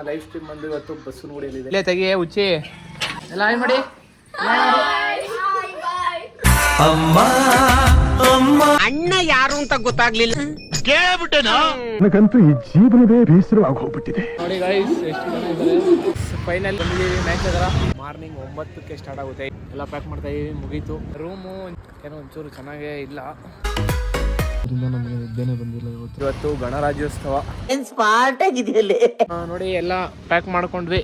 Live stream ಬಂದು ಇವತ್ತು ಬಸವನಗುಡಿಯಲ್ಲಿದೆ. ಇಲ್ಲೇ ತೆಗಿ ಹುಚ್ಚಿ ಎಲ್ಲ ಹಾಯ್ ಮಾಡಿ. ಅಮ್ಮ ಅಮ್ಮ ಅಣ್ಣ ಯಾರು ಅಂತ ಗೊತ್ತಾಗ್ಲಿಲ್ಲ, ಕೇಳ್ಬಿಟ್ಟೆನಾ? ನನಗಂತೂ ಈ ಜೀವನವೇ ಬೇಸರವಾಗಿ ಹೋಗ್ಬಿಟ್ಟಿದೆ. ನೋಡಿ ಗೈಸ್ ಎಷ್ಟು ಜನ ಇದ್ದಾರೆ. ಫೈನಲ್ ಬಂದಿದ್ದೀವಿ ಮ್ಯಾಚ್ ಹತ್ರ. ಮಾರ್ನಿಂಗ್ 9ಕ್ಕೆ ಸ್ಟಾರ್ಟ್ ಆಗುತ್ತೆ. ಎಲ್ಲ ಪ್ಯಾಕ್ ಮಾಡ್ತಾ ಇದೀವಿ, ಮುಗೀತು. ರೂಮು ಏನೋ ಒಂಚೂರು ಚೆನ್ನಾಗೇ ಇಲ್ಲ, ನಮಗೆ ನಿದ್ದೆನೇ ಬಂದಿಲ್ಲ. ಇವತ್ತು ಗಣರಾಜ್ಯೋತ್ಸವ ಸ್ಮಾರ್ಟ್ ಆಗಿದೆಯಲ್ಲ. ನೋಡಿ ಎಲ್ಲ ಪ್ಯಾಕ್ ಮಾಡ್ಕೊಂಡ್ವಿ.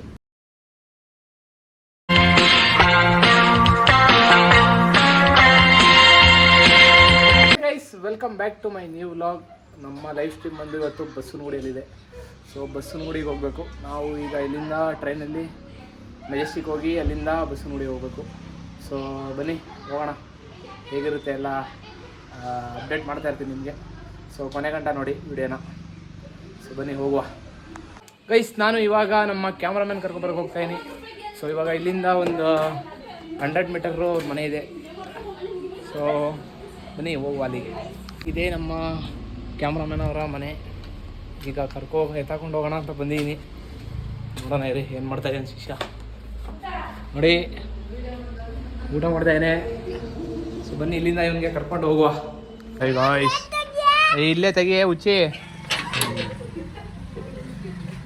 Welcome back to my new vlog. ನಮ್ಮ ಲೈವ್ ಸ್ಟ್ರೀಮ್ ಬಂದು ಇವತ್ತು ಬಸವನಗುಡಿಯಲ್ಲಿದೆ. ಸೊ ಬಸವನಗುಡಿಗೆ ಹೋಗಬೇಕು ನಾವು ಈಗ. ಇಲ್ಲಿಂದ ಟ್ರೈನಲ್ಲಿ ಮೆಜೆಸ್ಟಿಕ್ ಹೋಗಿ ಅಲ್ಲಿಂದ ಬಸವನಗುಡಿಗೆ ಹೋಗಬೇಕು. ಸೊ ಬನ್ನಿ ಹೋಗೋಣ, ಹೇಗಿರುತ್ತೆ ಎಲ್ಲ ಅಪ್ಡೇಟ್ ಮಾಡ್ತಾ ಇರ್ತೀನಿ ನಿಮಗೆ. ಸೊ ಕೊನೆ ಗಂಟ ನೋಡಿ ವಿಡಿಯೋನ. ಸೊ ಬನ್ನಿ ಹೋಗುವ ಗೈಸ್. ನಾನು ಇವಾಗ ನಮ್ಮ ಕ್ಯಾಮ್ರಾಮನ್ ಕರ್ಕೊಬರಕ್ಕೆ ಹೋಗ್ತಾಯಿದ್ದೀನಿ. ಸೊ ಇವಾಗ ಇಲ್ಲಿಂದ ಒಂದು 100 ಮೀಟರು ಅವ್ರ ಮನೆ ಇದೆ. ಸೊ ಬನ್ನಿ ಹೋಗುವ ಅಲ್ಲಿಗೆ. ಇದೇ ನಮ್ಮ ಕ್ಯಾಮ್ರಾಮನ್ ಅವರ ಮನೆ. ಈಗ ಎತ್ತಾಕೊಂಡು ಹೋಗೋಣ ಅಂತ ಬಂದಿದ್ದೀನಿ. ನೋಡೋಣ ಇರಿ ಏನು ಮಾಡ್ತಾಯಿದ್ದೀನಿ. ಶಿಷ್ಯ ನೋಡಿ ಊಟ ಮಾಡ್ತಾಯಿದ್ದೇನೆ. ಸೊ ಬನ್ನಿ ಇಲ್ಲಿಂದ ಇವನಿಗೆ ಕರ್ಕೊಂಡು ಹೋಗುವ. ಇಲ್ಲೇ ತೆಗಿ ಹುಚ್ಚಿ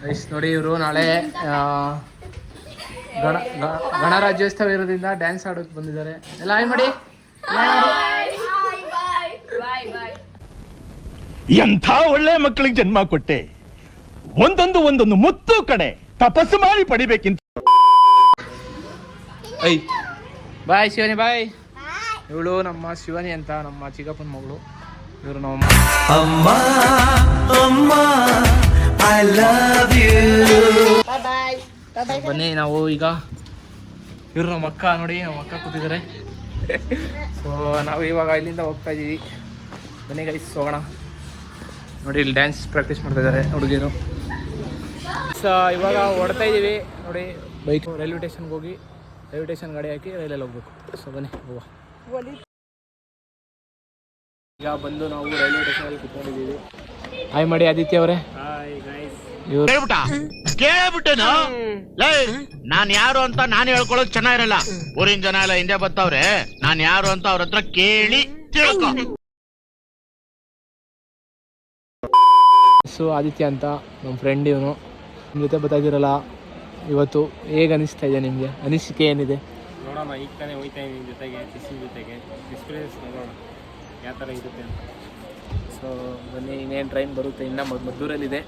ಗೈಸ್. ನೋಡಿ ಇವರು ನಾಳೆ ಗಣರಾಜ್ಯೋತ್ಸವ ಇರೋದ್ರಿಂದ ಡ್ಯಾನ್ಸ್ ಆಡೋಕೆ ಬಂದಿದ್ದಾರೆ. ಎಲ್ಲ ಹಾಯ್ ಮಾಡಿ. ಎಂಥ ಒಳ್ಳೆ ಮಕ್ಕಳಿಗೆ ಜನ್ಮ ಕೊಟ್ಟೆ. ಒಂದೊಂದು ಮುತ್ತು ಕಡೆ ತಪಸ್ಸು ಮಾಡಿ ಪಡಿಬೇಕಿಂತ. ಬಾಯ್ ಶಿವನಿ ಬಾಯ್. ಇವಳು ನಮ್ಮ ಶಿವನಿ ಅಂತ, ನಮ್ಮ ಚಿಕ್ಕಪ್ಪನ ಮಗಳು. ಇವರು ನಮ್ಮ ಅಮ್ಮ ಅಮ್ಮ ಐ ಲವ್ ಯು. ಬನ್ನಿ ನಾವು ಈಗ. ಇವರು ನಮ್ಮ ಅಕ್ಕ ನೋಡಿ, ನಮ್ಮ ಅಕ್ಕ ಕೂತಿದ್ದಾರೆ. ಸೊ ನಾವು ಇವಾಗ ಇಲ್ಲಿಂದ ಹೋಗ್ತಾ ಇದ್ದೀವಿ. ಬನ್ನಿ ಗೈಸ್ ಹೋಗೋಣ. ನೋಡಿ ಇಲ್ಲಿ ಡ್ಯಾನ್ಸ್ ಪ್ರಾಕ್ಟೀಸ್ ಮಾಡ್ತಾ ಇದ್ದಾರೆ ಹುಡುಗಿರು. ಸೊ ಇವಾಗ ಹೊಡ್ತಾ ಇದ್ದೀವಿ ನೋಡಿ ಬೈಕ್. ರೈಲ್ವೆ ಸ್ಟೇಷನ್ಗೆ ಹೋಗಿ ರೈಲ್ವೆ ಸ್ಟೇಷನ್ ಗಾಡಿ ಹಾಕಿ ರೈಲಲ್ಲಿ ಹೋಗ್ಬೇಕು. ಸೊ ಬನ್ನಿ ಹೋಗುವ. ಈಗ ಬಂದು ನಾವು ರೈಲ್ವೆ ಸ್ಟೇಷನಲ್ಲಿ ಕುತ್ಕೊಂಡಿದ್ದೀವಿ. ಹಾಯ್ ಮಾಡಿ ಆದಿತ್ಯ ಅವರೇ. ಕೇಳ್ಬಿಟ್ಟೆನು? ನಾನ್ ಯಾರು ಅಂತ ನಾನು ಹೇಳ್ಕೊಳ್ಳೋದು ಚೆನ್ನಾಗಿರಲ್ಲ. ಊರಿನ ಜನ ಎಲ್ಲ ಹಿಂದೆ ಬರ್ತಾವ್ರೆ, ನಾನ್ ಯಾರು ಅಂತ ಅವ್ರ ಹತ್ರ ಕೇಳಿ ತಿಳ್ಕೊ. ಸೊ ಆದಿತ್ಯ ಅಂತ ನಮ್ಮ ಫ್ರೆಂಡ್ ಇವನು. ನಿಮ್ಮ ಜೊತೆ ಬರ್ತಾಯಿದ್ದೀರಲ್ಲ ಇವತ್ತು. ಹೇಗೆ ಅನಿಸ್ತಾ ಇದೆ ನಿಮಗೆ? ಅನಿಸಿಕೆ ಏನಿದೆ? ನೋಡೋಣ, ಈಗ ತಾನೇ ಹೋಯ್ತಾ ಇದ್ದೀನಿ ಜೊತೆಗೆ, ಶಿಶಿನ ಜೊತೆಗೆ. ಎಕ್ಸ್ಪೀರಿಯನ್ಸ್ ನೋಡೋಣ ಯಾವ ಥರ ಇರುತ್ತೆ ಅಂತ. ಸೊ ಬನ್ನಿ, ಇನ್ನೇನು ಟ್ರೈನ್ ಬರುತ್ತೆ. ಇನ್ನು ಮದ್ದೂರಲ್ಲಿದೆ.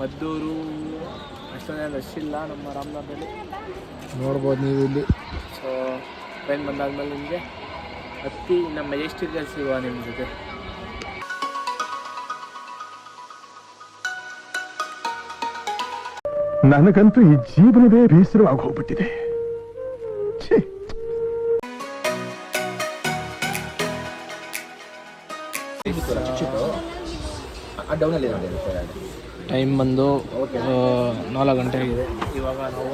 ಮದ್ದೂರು ಅಷ್ಟೊಂದೇನು ರಶ್ ಇಲ್ಲ. ನಮ್ಮ ರಾಮನಗರದಲ್ಲಿ ನೋಡ್ಬೋದು ನೀವು ಇಲ್ಲಿ. ಸೊ ಟ್ರೈನ್ ಬಂದಾದ್ಮೇಲೆ ನಿಮಗೆ ಹತ್ತಿ ನಮ್ಮ ಮೆಜೆಸ್ಟಿಕಲ್ಲಿ ಸಿಗುವ ನಿಮ್ಮ ಜೊತೆ. ನನಗಂತೂ ಈ ಜೀವನವೇ ಬೇಸರವಾಗಿ ಹೋಗ್ಬಿಟ್ಟಿದೆ. ಟೈಮ್ ಬಂದು 4 ಗಂಟೆ ಆಗಿದೆ. ಇವಾಗ ನಾವು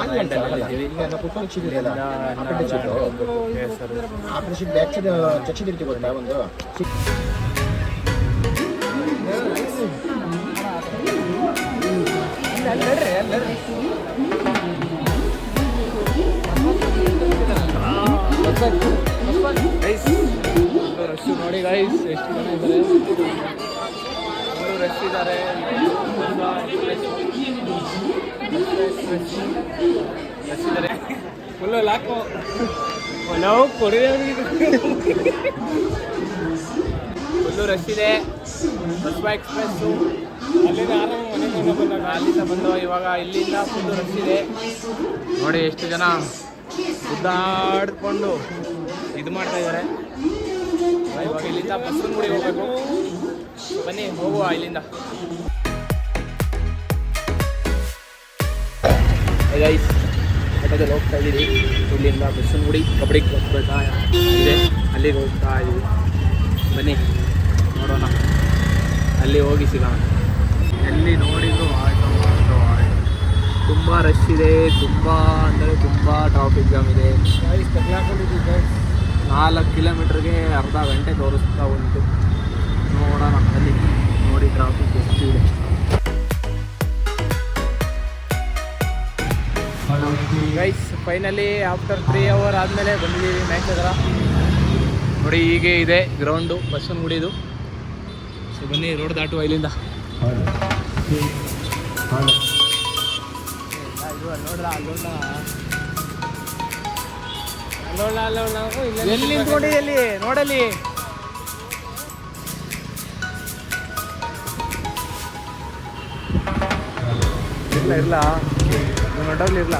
ರಶ್ ನೋಡಿ ಗೈಸ್ ಎಷ್ಟು ಜನ ಇದ್ದಾರೆ. ರಶ್ ಇದ್ದಾರೆ. ರಶ್ ಇದ್ದಾರೆ ಫುಲ್ಲು. ಲಾಕು ನಾವು ಫುಲ್ಲು ರಶ್ ಇದೆ. ಬಸವ ಎಕ್ಸ್ಪ್ರೆಸ್ಸು ಅಲ್ಲಿಂದ ಬಂದು ಇವಾಗ ಇಲ್ಲಿಂದ ಫುಲ್ಲು ರಶ್ ಇದೆ. ನೋಡಿ ಎಷ್ಟು ಜನ ಉದ್ದಾಡ್ಕೊಂಡು ಇದು ಮಾಡ್ತಾ ಇದ್ದಾರೆ. ಇವಾಗ ಇಲ್ಲಿಂದ ಬಸವನಗುಡಿಗೆ ಹೋಗ್ಬೇಕು. ಬನ್ನಿ ಹೋಗುವ ಇಲ್ಲಿಂದ. ಗೈಸ್ ಆಟೋದಲ್ಲಿ ಹೋಗ್ತಾ ಇದ್ದೀವಿ. ಇಲ್ಲಿಂದ ಬಸವನಗುಡಿ ಕಬಡ್ಡಿ ಹೋಗ್ಬೇಕಾ ಇದೆ, ಅಲ್ಲಿಗೆ ಹೋಗ್ತಾ ಇದ್ದೀವಿ. ಬನ್ನಿ ನೋಡೋಣ, ಅಲ್ಲಿ ಹೋಗಿ ಸಿಗೋಣ. ಎಲ್ಲಿ ನೋಡಿದ್ರು ಆಟೋ ತುಂಬ ರಶ್ ಇದೆ. ತುಂಬ ಅಂದರೆ ತುಂಬ ಟ್ರಾಫಿಕ್ ಜಾಮ್ ಇದೆ. 4 ಕಿಲೋಮೀಟ್ರಿಗೆ ಅರ್ಧ ಗಂಟೆ ತೋರಿಸ್ತಾ ಉಂಟು. ನೋಡೋಣ ಅಲ್ಲಿ ನೋಡಿ ಟ್ರಾಫಿಕ್ ಎಷ್ಟು ಇದೆ. ಗೈಸ್ ಫೈನಲಿ ಆಫ್ಟರ್ 3 hour ಆದಮೇಲೆ ಬಂದಿದ್ದೀವಿ ಮ್ಯಾಚ್ ಹತ್ರ. ನೋಡಿ ಹೀಗೆ ಇದೆ ಗ್ರೌಂಡು ಬಸವನಗುಡಿದು. ಸೊ ಬನ್ನಿ ರೋಡ್ ದಾಟುವ ಇಲ್ಲಿಂದ. ಎಲ್ಲಿ ನಿಂತ್ಕೊಂಡಿದೆ ಎಲ್ಲಿ ನೋಡಲ್ಲಿ. ಇಲ್ಲ ನೋಡೋಗ್ಲಿಲ್ಲ.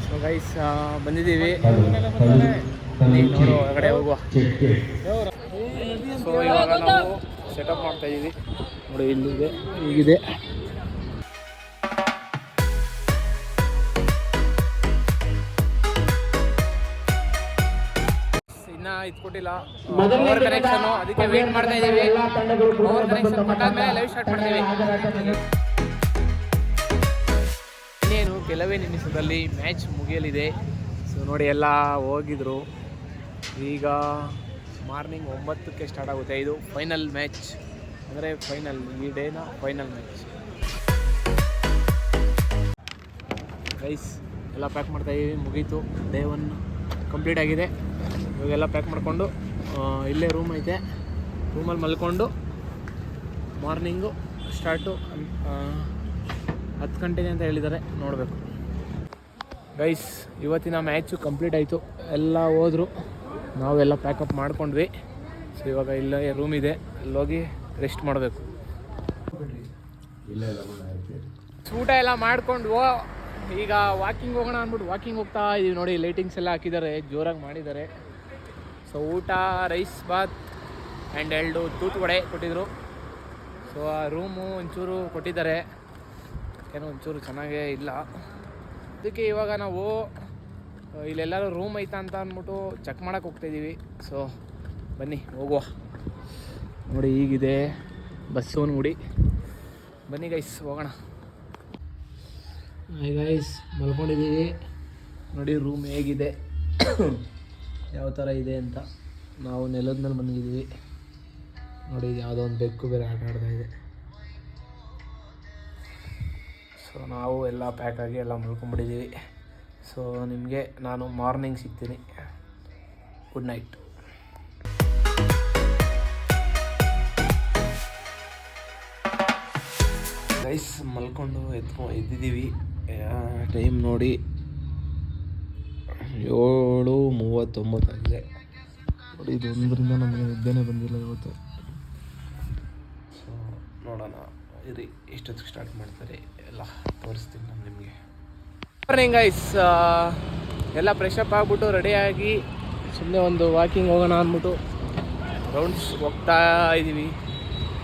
ಸೊ ಗೈಸ್ ಬಂದಿದ್ದೀವಿ. ನೋಡು ಹೊರಗಡೆ ಹೋಗುವ. ಸೊ ಇವಾಗ ನಾವು ಸೆಟಪ್ ಮಾಡ್ತಾ ಇದ್ದೀವಿ. ನೋಡಿ ಇಲ್ಲಿದೆ ಹೀಗಿದೆ. ಇನ್ನ ಇದು ಕೊಟ್ಟಿಲ್ಲ ಪವರ್ ಕನೆಕ್ಷನ್, ಅದಕ್ಕೆ ವೇಟ್ ಮಾಡ್ತಾ ಇದ್ದೀವಿ. ಪವರ್ ಕನೆಕ್ಷನ್ ಕೊಟ್ಟಾದ್ಮೇಲೆ ಲೈವ್ ಸ್ಟಾರ್ಟ್ ಮಾಡ್ತೀವಿ. ಇನ್ನೇನು ಕೆಲವೇ ನಿಮಿಷದಲ್ಲಿ ಮ್ಯಾಚ್ ಮುಗಿಯಲಿದೆ. ಸೊ ನೋಡಿ ಎಲ್ಲ ಹೋಗಿದ್ರು. ಈಗ ಮಾರ್ನಿಂಗ್ 9ಕ್ಕೆ ಸ್ಟಾರ್ಟ್ ಆಗುತ್ತೆ. ಇದು ಫೈನಲ್ ಮ್ಯಾಚ್, ಅಂದರೆ ಫೈನಲ್ ಈ ಡೇನ ಫೈನಲ್ ಮ್ಯಾಚ್. ರೈಸ್ ಎಲ್ಲ ಪ್ಯಾಕ್ ಮಾಡ್ತಾ ಇದ್ದೀವಿ. ಮುಗೀತು, ಡೇ 1 ಕಂಪ್ಲೀಟ್ ಆಗಿದೆ. ಇವಾಗೆಲ್ಲ ಪ್ಯಾಕ್ ಮಾಡಿಕೊಂಡು ಇಲ್ಲೇ ರೂಮ್ ಐತೆ, ರೂಮಲ್ಲಿ ಮಲ್ಕೊಂಡು ಮಾರ್ನಿಂಗು ಸ್ಟಾರ್ಟು 10 ಗಂಟೆಗೆ ಅಂತ ಹೇಳಿದ್ದಾರೆ, ನೋಡಬೇಕು. ಗೈಸ್ ಇವತ್ತಿನ ಮ್ಯಾಚು ಕಂಪ್ಲೀಟ್ ಆಯಿತು. ಎಲ್ಲ ಹೋದರು, ನಾವೆಲ್ಲ ಪ್ಯಾಕಪ್ ಮಾಡ್ಕೊಂಡ್ವಿ. ಸೊ ಇವಾಗ ಇಲ್ಲೇ ರೂಮ್ ಇದೆ, ಅಲ್ಲೋಗಿ ರೆಸ್ಟ್ ಮಾಡಬೇಕು. ಊಟ ಎಲ್ಲ ಮಾಡ್ಕೊಂಡು ಈಗ ವಾಕಿಂಗ್ ಹೋಗೋಣ ಅಂದ್ಬಿಟ್ಟು ವಾಕಿಂಗ್ ಹೋಗ್ತಾ ಇದ್ದೀವಿ. ನೋಡಿ ಲೈಟಿಂಗ್ಸ್ ಎಲ್ಲ ಹಾಕಿದ್ದಾರೆ, ಜೋರಾಗಿ ಮಾಡಿದ್ದಾರೆ. ಸೊ ಊಟ ರೈಸ್ ಬಾತ್ ಆ್ಯಂಡ್ 2 ತೂತು ವಡೆ ಕೊಟ್ಟಿದ್ದರು. ಸೊ ಆ ರೂಮು ಒಂಚೂರು ಕೊಟ್ಟಿದ್ದಾರೆ, ಏನೋ ಒಂಚೂರು ಚೆನ್ನಾಗೇ ಇಲ್ಲ. ಅದಕ್ಕೆ ಇವಾಗ ನಾವು ಇಲ್ಲೆಲ್ಲರೂ ರೂಮ್ ಐತಾ ಅಂತ ಅಂದ್ಬಿಟ್ಟು ಚೆಕ್ ಮಾಡೋಕ್ಕೆ ಹೋಗ್ತಾಯಿದ್ದೀವಿ. ಸೊ ಬನ್ನಿ ಹೋಗುವ. ನೋಡಿ ಹೀಗಿದೆ ಬಸವನಗುಡಿ. ಬನ್ನಿ ಗೈಸ್ ಹೋಗೋಣ. ಗೈಸ್ ಮಲ್ಕೊಂಡಿದ್ದೀವಿ. ನೋಡಿ ರೂಮ್ ಹೇಗಿದೆ, ಯಾವ ಥರ ಇದೆ ಅಂತ. ನಾವು ನೆಲದ ಮೇಲೆ ಬಂದಿದ್ದೀವಿ. ನೋಡಿ ಯಾವುದೋ ಒಂದು ಬೆಕ್ಕು ಬೇರೆ ಆಟ ಆಡ್ತಾ ಇದೆ. ಸೊ ನಾವು ಎಲ್ಲ ಪ್ಯಾಕ್ ಆಗಿ ಎಲ್ಲ ಮಲ್ಕೊಂಡ್ಬಿಟ್ಟಿದ್ದೀವಿ. ಸೊ ನಿಮಗೆ ನಾನು ಮಾರ್ನಿಂಗ್ ಸಿಗ್ತೀನಿ. Good night. ಗೈಸ್ ಮಲ್ಕೊಂಡು ಎದ್ದಿದ್ದೀವಿ. ಟೈಮ್ ನೋಡಿ 7:39 ಆಗಿದೆ. ನೋಡಿ ಇದು 1ರಿಂದ ನಮಗೆ ನಿದ್ದೆನೇ ಬಂದಿಲ್ಲ ಇವತ್ತು. ಸೊ ನೋಡೋಣ ಇರಿ ಎಷ್ಟೊತ್ತಿಗೆ ಸ್ಟಾರ್ಟ್ ಮಾಡ್ತಾರೆ ಎಲ್ಲ ತೋರಿಸ್ತೀನಿ ನಾನು ನಿಮಗೆ. ಮಾರ್ನಿಂಗ್ ಗೈಸ್ ಎಲ್ಲ ಫ್ರೆಶಪ್ ಆಗಿಬಿಟ್ಟು ರೆಡಿಯಾಗಿ ಸುಮ್ಮನೆ ಒಂದು ವಾಕಿಂಗ್ ಹೋಗೋಣ ಅಂದ್ಬಿಟ್ಟು ರೌಂಡ್ಸ್ ಹೋಗ್ತಾ ಇದ್ದೀವಿ.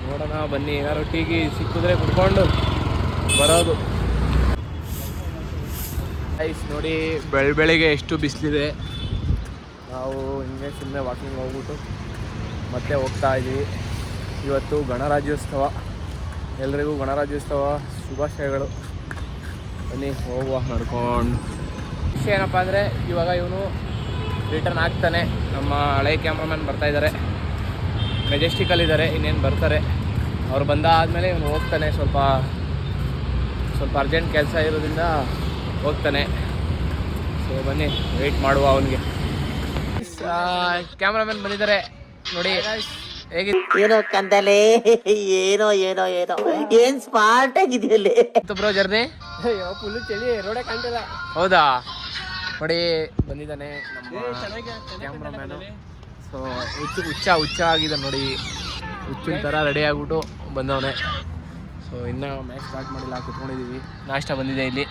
ನೋಡೋಣ ಬನ್ನಿ, ಏನಾದ್ರು ಟೀಗಿ ಸಿಕ್ಕಿದ್ರೆ ಕುಡ್ಕೊಂಡು ಬರೋದು. ಗೈಸ್ ನೋಡಿ ಬೆಳಿಗ್ಗೆ ಎಷ್ಟು ಬಿಸಿಲಿದೆ. ನಾವು ಹಿಂಗೆ ಸುಮ್ಮನೆ ವಾಕಿಂಗ್ ಹೋಗ್ಬಿಟ್ಟು ಮತ್ತೆ ಹೋಗ್ತಾ ಇದ್ದೀವಿ. ಇವತ್ತು ಗಣರಾಜ್ಯೋತ್ಸವ, ಎಲ್ರಿಗೂ ಗಣರಾಜ್ಯೋತ್ಸವ ಶುಭಾಶಯಗಳು. ಬನ್ನಿ ಹೋಗುವ ನಡ್ಕೊಂಡು. ವಿಷಯ ಏನಪ್ಪ ಅಂದರೆ ಇವಾಗ ಇವನು ರಿಟರ್ನ್ ಆಗ್ತಾನೆ. ನಮ್ಮ ಹಳೆ ಕ್ಯಾಮ್ರಾಮನ್ ಬರ್ತಾಯಿದ್ದಾರೆ, ಮೆಜೆಸ್ಟಿಕಲ್ಲಿದ್ದಾರೆ, ಇನ್ನೇನು ಬರ್ತಾರೆ. ಅವ್ರು ಬಂದಾದಮೇಲೆ ಇವನು ಹೋಗ್ತಾನೆ. ಸ್ವಲ್ಪ ಅರ್ಜೆಂಟ್ ಕೆಲಸ ಇರೋದ್ರಿಂದ ಹೋಗ್ತಾನೆ. ಸೊ ಬನ್ನಿ ವೆಯ್ಟ್ ಮಾಡುವ ಅವನಿಗೆ. ಕ್ಯಾಮ್ರಾಮನ್ ಬಂದಿದ್ದಾರೆ ನೋಡಿ. ಹೇಗಿದೆ ಏನೋ ಕಂದಲೆ, ಏನೋ ಏನೋ ಏನೋ ಏನ್ ಸ್ಮಾರ್ಟ್ ಆಗಿದೆಯಲ್ಲಿ ಬ್ರೋ ಜರ್ನಿ? ಫುಲ್ಲು ಚಳಿ, ರೋಡೇ ಕಾಣ್ತಿಲ್ಲ. ಹೌದಾ? ನೋಡಿ ಬಂದಿದ್ದಾನೆ ನಮ್ಮ ಕ್ಯಾಮ್ರಾಮ್ಯಾನು. ಸೊ ಹುಚ್ಚ ಆಗಿದೆ ನೋಡಿ, ಹುಚ್ಚಿನ ಥರ ರೆಡಿ ಆಗಿಬಿಟ್ಟು ಬಂದವನೇ. ಸೊ ಇನ್ನೂ ಮ್ಯಾಚ್ ಸ್ಟಾರ್ಟ್ ಮಾಡಿಲ್ಲ, ಕುತ್ಕೊಂಡಿದ್ದೀವಿ. ನಾಷ್ಟ ಬಂದಿದೆ ಇಲ್ಲಿ.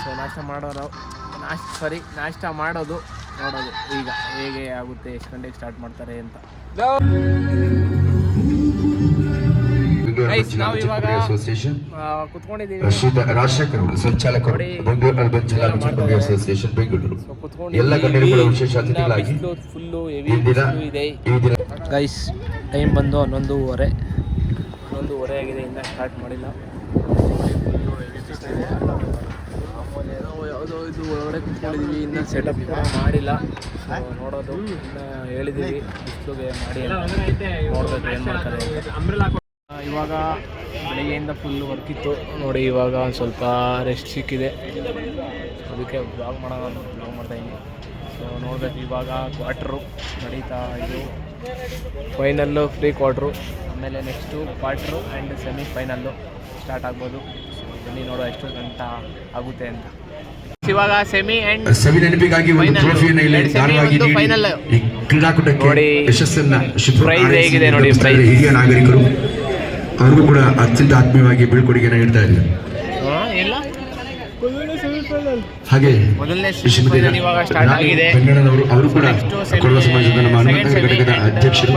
ಸೊ ನಾಷ್ಟ ಮಾಡೋದು ನೋಡೋದು ಈಗ ಹೇಗೆ ಆಗುತ್ತೆ, ಎಷ್ಟು ಗಂಟೆಗೆ ಸ್ಟಾರ್ಟ್ ಮಾಡ್ತಾರೆ ಅಂತ. ನಾವು ಇವಾಗ ಕುತ್ಕೊಂಡಿದ್ದೀವಿ. ರಾಜಶೇಖರ್ ಸಂಚಾಲಕರು ಬೆಂಗಳೂರು ಅರ್ಬನ್ ಜಿಲ್ಲಾ ಬಗ್ಗೆ ಅಸೋಸಿಯೇಷನ್ ಬೆಂಗಳೂರು ಎಲ್ಲ ಗಣ್ಯರುಗಳ ವಿಶೇಷ ಅತಿಥಿಗಳಾಗಿ ಫುಲ್ಲು ಹೆವಿ ಇದೆ. ಗೈಸ್ ಟೈಮ್ ಬಂದು 11:30 ಆಗಿದೆ, ಇನ್ನೂ ಸ್ಟಾರ್ಟ್ ಮಾಡಿಲ್ಲ. ಯಾವುದೋ ಇದು ಒಳಗಡೆ ಕುತ್ಕೊಂಡಿದ್ದೀವಿ, ಇನ್ನು ಸೆಟಪ್ ಕೂಡ ಮಾಡಿಲ್ಲ. ಸೊ ನೋಡೋದು ಇನ್ನು ಹೇಳಿದ್ದೀವಿ ಬಿಸಿಲುಗೆ ಮಾಡಿ ನೋಡಬೇಕು ಏನು ಮಾಡ್ತಾರೆ ಅಂತ. ಇವಾಗ ಬೆಳಿಗ್ಗೆಯಿಂದ ಫುಲ್ ವರ್ಕ್ ಇತ್ತು ನೋಡಿ, ಇವಾಗ ಒಂದು ಸ್ವಲ್ಪ ರೆಸ್ಟ್ ಸಿಕ್ಕಿದೆ, ಅದಕ್ಕೆ ಬ್ಲಾಗ್ ಮಾಡೋಣ ಬ್ಲಾಗ್ ಮಾಡ್ತಾಯಿದ್ದೀನಿ. ಸೊ ನೋಡಬೇಕು ಇವಾಗ ಕ್ವಾರ್ಟ್ರು ನಡೀತಾ ಇದು, ಫೈನಲ್ಲು ಪ್ರೀ ಕ್ವಾರ್ಟ್ರು, ಆಮೇಲೆ next quarter and semi final start ಆಗ್ಬೋದು. ಸೊ ಬನ್ನಿ ನೋಡೋ ಎಷ್ಟು ಗಂಟೆ ಆಗುತ್ತೆ ಅಂತ. ಇವಾಗ ಸೆಮಿ ಆ್ಯಂಡ್ ಸವಿ ನೆನಪಿಗಾಗಿ ಒಂದು ಟ್ರೋಫಿಯನ್ನು ಇಲ್ಲಿ ದಾನವಾಗಿ ನೀಡಿ ಫೈನಲ್ ಈ ಕ್ರೀಡಾಕೂಟಕ್ಕೆ ನೋಡಿ, ಯಶಸ್ಸನ್ನ ಪ್ರೈಸ್ ಹೇಗಿದೆ ನೋಡಿ, ಪ್ರೈಸ್ ಹಿರಿಯ ನಾಗರಿಕರು ಅವ್ರಿಗೂ ಕೂಡ ಅತ್ಯಂತ ಆತ್ಮೀಯವಾಗಿ ಬೀಳ್ಕೊಡುಗೆಯನ್ನು ನೀಡ್ತಾ ಇದ್ದಾರೆ. ಹಾಗೆ ಮೊದಲನೇ ಸೆಮಿಫೈನಲ್ ಇವಾಗ ಸ್ಟಾರ್ಟ್ ಆಗಿದೆ. ಬೆಂಗಳೂರವರು ಅವರು ಕೂಡ ಕೊಡವ ಸಮಾಜದ ನಮ್ಮ ಹನುಮಂತ ಘಟಕದ ಅಧ್ಯಕ್ಷರು,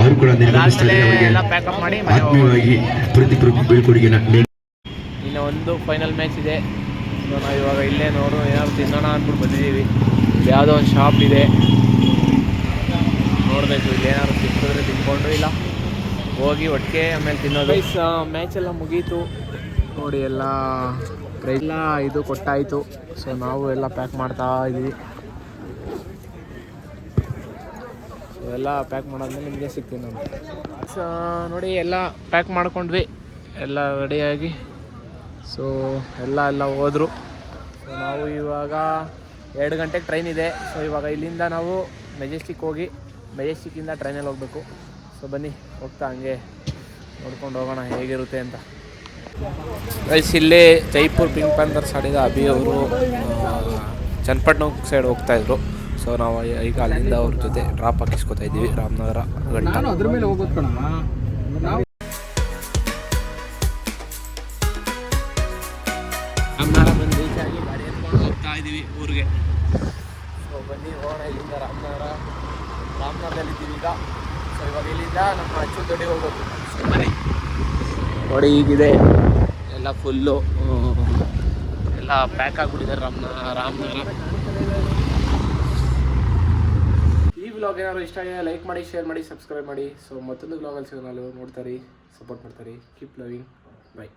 ಅವರು ಕೂಡ ನಿರ್ಗಮಿಸ್ತಾರೆ. ಅವರಿಗೆ ಪ್ಯಾಕಪ್ ಮಾಡಿ ಆತ್ಮೀಯವಾಗಿ ಪ್ರತಿ ಬೀಳ್ಕೊಡುಗೆಯನ್ನು ನೀಡಿ. ಇನ್ನು ಒಂದು ಫೈನಲ್ ಮ್ಯಾಚ್ ಇದೆ. ಸೊ ನಾವು ಇವಾಗ ಇಲ್ಲೇ ನೋಡು ಏನಾದ್ರು ತಿನ್ನೋಣ ಅಂದ್ಬಿಟ್ಟು ಬಂದಿದ್ದೀವಿ. ಯಾವುದೋ ಒಂದು ಶಾಪ್ ಇದೆ, ನೋಡಬೇಕು ಇಲ್ಲಿ ಏನಾದ್ರು ತಿನ್ಸಿದ್ರೆ ತಿನ್ಕೊಂಡು, ಇಲ್ಲ ಹೋಗಿ ಒಟ್ಟಿಗೆ ಆಮೇಲೆ ತಿನ್ನೋದು. ಮ್ಯಾಚ್ ಎಲ್ಲ ಮುಗೀತು ನೋಡಿ, ಎಲ್ಲ ಪ್ರೈಸ್ ಎಲ್ಲ ಇದು ಕೊಟ್ಟಾಯಿತು. ಸೊ ನಾವು ಎಲ್ಲ ಪ್ಯಾಕ್ ಮಾಡ್ತಾ ಇದ್ದೀವಿ. ಸೊ ಎಲ್ಲ ಪ್ಯಾಕ್ ಮಾಡಾದ್ಮೇಲೆ ನಿಮಗೆ ಸಿಗ್ತೀವಿ ನಾವು. ಸೊ ನೋಡಿ ಎಲ್ಲ ಪ್ಯಾಕ್ ಮಾಡ್ಕೊಂಡ್ವಿ, ಎಲ್ಲ ರೆಡಿಯಾಗಿ. ಸೊ ಎಲ್ಲ ಹೋದರು. ಸೊ ನಾವು ಇವಾಗ 2 ಗಂಟೆಗೆ ಟ್ರೈನ್ ಇದೆ. ಸೊ ಇವಾಗ ಇಲ್ಲಿಂದ ನಾವು ಮೆಜೆಸ್ಟಿಕ್ ಹೋಗಿ ಮೆಜೆಸ್ಟಿಕ್ಕಿಂದ ಟ್ರೈನಲ್ಲಿ ಹೋಗಬೇಕು. ಸೊ ಬನ್ನಿ ಹೋಗ್ತಾ ಹಂಗೆ ನೋಡ್ಕೊಂಡು ಹೋಗೋಣ ಹೇಗಿರುತ್ತೆ ಅಂತ. ಗೈಸ್ ಇಲ್ಲೇ ಜೈಪುರ್ ಪಿಂಕ್ ಪ್ಯಾಂಥರ್ಸ್ ಆಡಿದ ಅಭಿ ಅವರು ಚನ್ನಪಟ್ಟಣ ಸೈಡ್ ಹೋಗ್ತಾಯಿದ್ರು. ಸೊ ನಾವು ಈಗ ಅಲ್ಲಿಂದ ಅವ್ರ ಜೊತೆ ಡ್ರಾಪ್ ಹಾಕಿಸ್ಕೊತಾ ಇದ್ದೀವಿ ರಾಮನಗರ ಗಂಟ. ಅದ್ರ ಮೇಲೆ ಹೋಗೋದು ಕಣ ರಾಮನಗರ ಬಂದು ರೀಚ್ ಆಗಿ ಗಾಡಿ ಎತ್ಕೊಂಡು ಹೋಗ್ತಾ ಇದ್ದೀವಿ ಊರಿಗೆ. ಸೊ ಬನ್ನಿ ಹೋಗೋಣ ಇಲ್ಲಿಂದ ರಾಮನಗರದಲ್ಲಿದ್ದೀವಿ ಈಗ. ಸೊ ಇವಾಗ ಇಲ್ಲಿಂದ ನಮ್ಮ ಅಚ್ಚು ದೊಡ್ಡಿ ಹೋಗ್ಬೇಕು. ಸೊ ಬನ್ನಿ ನೋಡಿ, ಹೀಗಿದೆ ಎಲ್ಲ ಫುಲ್ಲು ಎಲ್ಲ ಪ್ಯಾಕ್ ಆಗಿಬಿಟ್ಟಿದ್ದಾರೆ ರಾಮನಗರ. ಈ ವ್ಲಾಗ್ ಏನಾದ್ರು ಇಷ್ಟ ಆಗಿದೆ ಲೈಕ್ ಮಾಡಿ, ಶೇರ್ ಮಾಡಿ, ಸಬ್ಸ್ಕ್ರೈಬ್ ಮಾಡಿ. ಸೊ ಮತ್ತೊಂದು ವ್ಲಾಗಲ್ಲಿ ಸಿಗೋಣ, ನೋಡ್ತಾರೆ, ಸಪೋರ್ಟ್ ಮಾಡ್ತಾರೆ. Keep loving, by.